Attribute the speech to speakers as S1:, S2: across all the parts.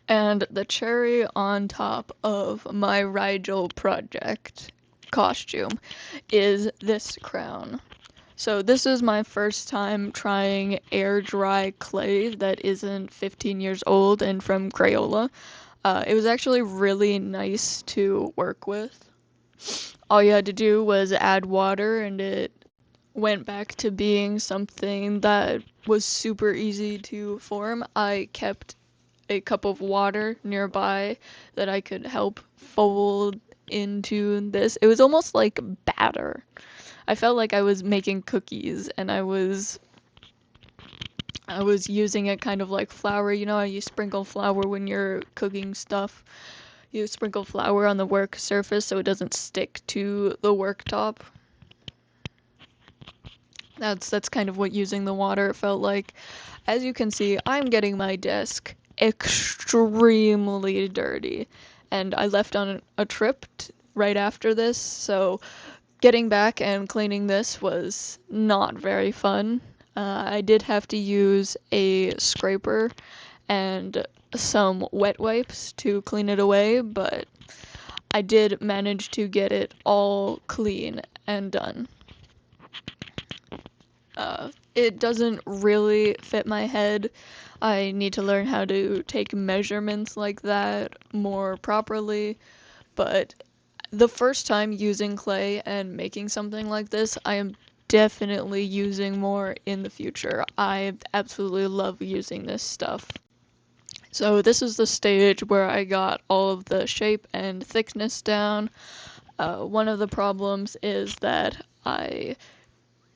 S1: And the cherry on top of my Rigel project costume is this crown. So this is my first time trying air dry clay that isn't 15 years old and from Crayola. It was actually really nice to work with. All you had to do was add water and it went back to being something that was super easy to form. I kept a cup of water nearby that I could help fold into this. It was almost like batter. I felt like I was making cookies and I was using it kind of like flour. You know how you sprinkle flour when you're cooking stuff? You sprinkle flour on the work surface so it doesn't stick to the worktop. That's kind of what using the water felt like. As you can see, I'm getting my desk extremely dirty. And I left on a trip right after this, so getting back and cleaning this was not very fun. I did have to use a scraper and some wet wipes to clean it away, but I did manage to get it all clean and done. It doesn't really fit my head. I need to learn how to take measurements like that more properly, but the first time using clay and making something like this, I am definitely using more in the future. I absolutely love using this stuff. So this is the stage where I got all of the shape and thickness down. One of the problems is that I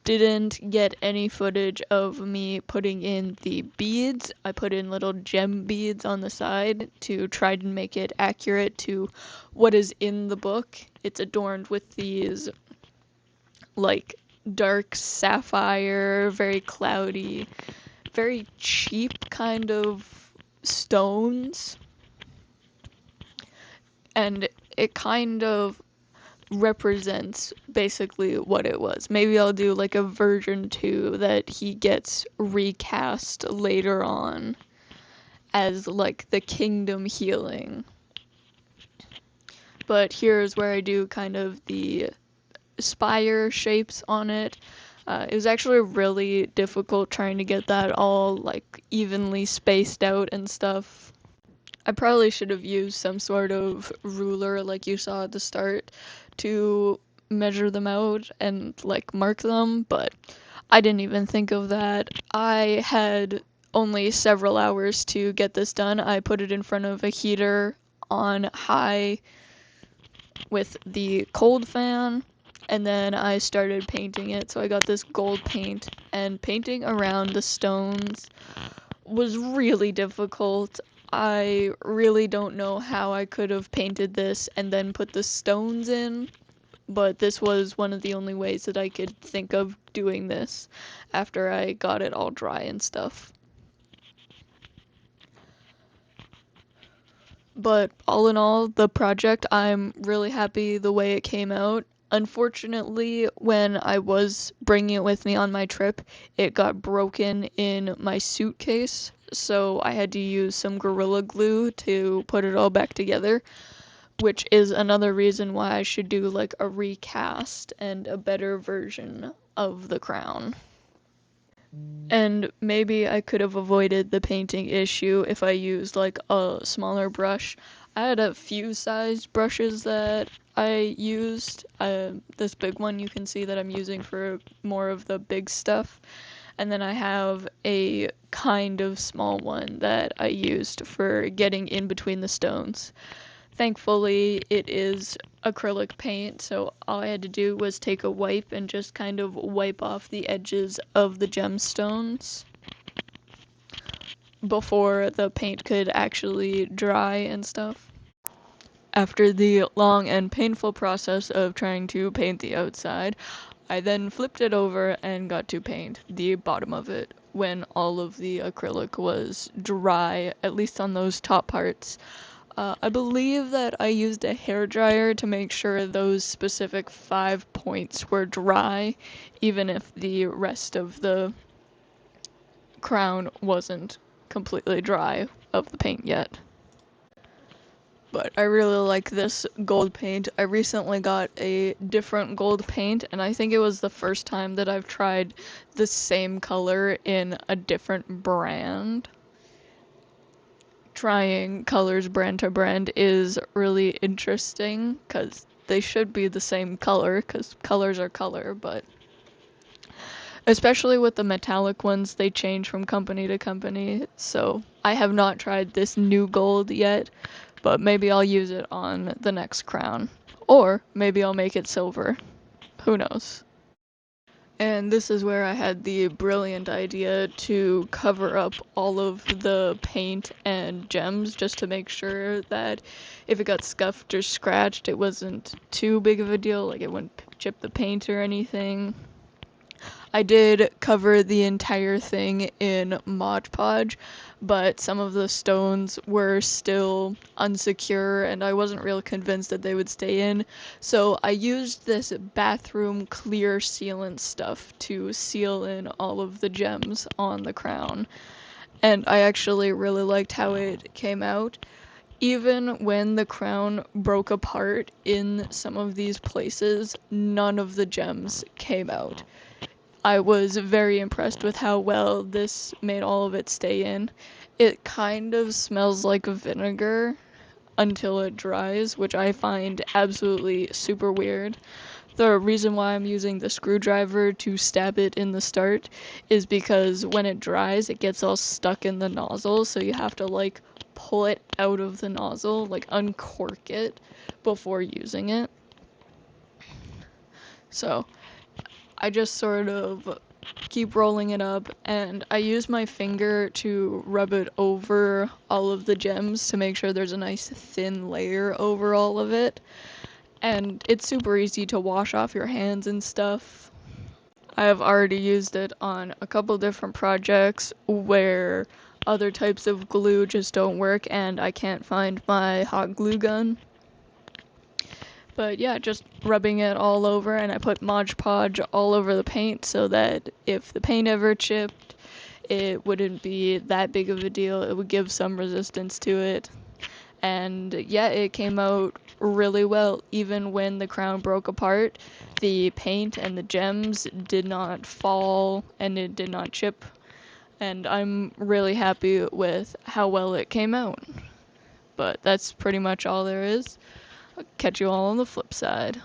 S1: didn't get any footage of me putting in the beads. I put in little gem beads on the side to try to make it accurate to what is in the book. It's adorned with these like dark sapphire, very cloudy, very cheap kind of stones. And it kind of represents basically what it was. Maybe I'll do like a version 2 that he gets recast later on as like the kingdom healing. But here's where I do kind of the spire shapes on it. It was actually really difficult trying to get that all like evenly spaced out and stuff. I probably should have used some sort of ruler like you saw at the start to measure them out and like mark them, but I didn't even think of that. I had only several hours to get this done. I put it in front of a heater on high with the cold fan, and then I started painting it. So I got this gold paint, and painting around the stones was really difficult. I really don't know how I could have painted this and then put the stones in, but this was one of the only ways that I could think of doing this after I got it all dry and stuff. But all in all, the project, I'm really happy the way it came out. Unfortunately, when I was bringing it with me on my trip, it got broken in my suitcase, so I had to use some Gorilla Glue to put it all back together, which is another reason why I should do like a recast and a better version of the crown. And maybe I could have avoided the painting issue if I used like a smaller brush. I had a few sized brushes that I used. This big one you can see that I'm using for more of the big stuff. And then I have a kind of small one that I used for getting in between the stones. Thankfully, it is acrylic paint, so all I had to do was take a wipe and just kind of wipe off the edges of the gemstones before the paint could actually dry and stuff. After the long and painful process of trying to paint the outside, I then flipped it over and got to paint the bottom of it when all of the acrylic was dry, at least on those top parts. I believe that I used a hairdryer to make sure those specific 5 points were dry, even if the rest of the crown wasn't completely dry of the paint yet. But I really like this gold paint. I recently got a different gold paint, and I think it was the first time that I've tried the same color in a different brand. Trying colors brand to brand is really interesting because they should be the same color because colors are color, but especially with the metallic ones, they change from company to company. So I have not tried this new gold yet, but maybe I'll use it on the next crown. Or maybe I'll make it silver. Who knows? And this is where I had the brilliant idea to cover up all of the paint and gems just to make sure that if it got scuffed or scratched, it wasn't too big of a deal, like it wouldn't chip the paint or anything. I did cover the entire thing in Mod Podge, but some of the stones were still unsecure and I wasn't real convinced that they would stay in. So I used this bathroom clear sealant stuff to seal in all of the gems on the crown. And I actually really liked how it came out. Even when the crown broke apart in some of these places, none of the gems came out. I was very impressed with how well this made all of it stay in. It kind of smells like vinegar until it dries, which I find absolutely super weird. The reason why I'm using the screwdriver to stab it in the start is because when it dries, it gets all stuck in the nozzle, so you have to like pull it out of the nozzle, like uncork it before using it. So I just sort of keep rolling it up, and I use my finger to rub it over all of the gems to make sure there's a nice thin layer over all of it. And it's super easy to wash off your hands and stuff. I have already used it on a couple different projects where other types of glue just don't work and I can't find my hot glue gun. But yeah, just rubbing it all over, and I put Mod Podge all over the paint so that if the paint ever chipped, it wouldn't be that big of a deal. It would give some resistance to it. And yeah, it came out really well. Even when the crown broke apart, the paint and the gems did not fall and it did not chip. And I'm really happy with how well it came out. But that's pretty much all there is. I'll catch you all on the flip side.